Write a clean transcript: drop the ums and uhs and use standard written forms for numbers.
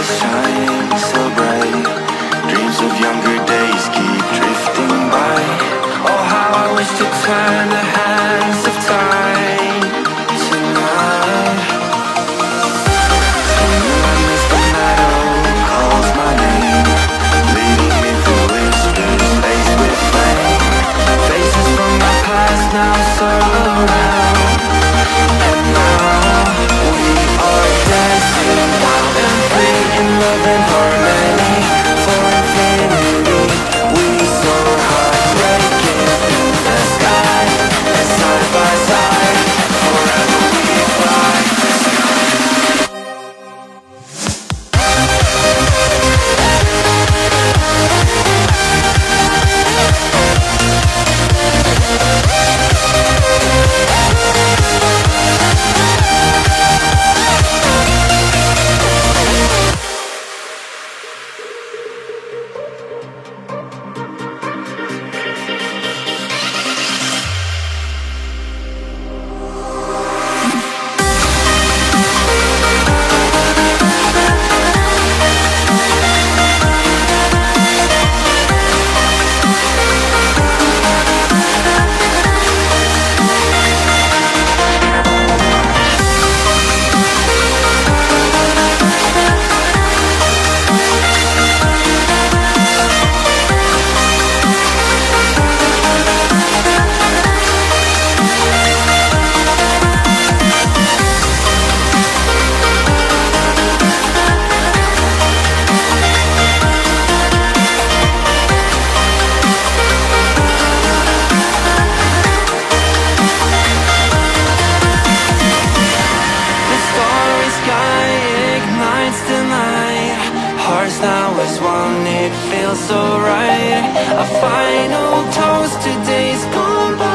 stars shine so bright. Dreams of younger days keep drifting by. Oh, how I wish to turn the hands of time tonight. The moon is the meadow, calls my name, leading me through whispers, laced with flame. Faces from my past now surround. And now we are dancing wild and free in love and harmony. For infinity we soar high, breaking through the sky. And side by side forever we fly the sky. So right, a final toast to days gone by.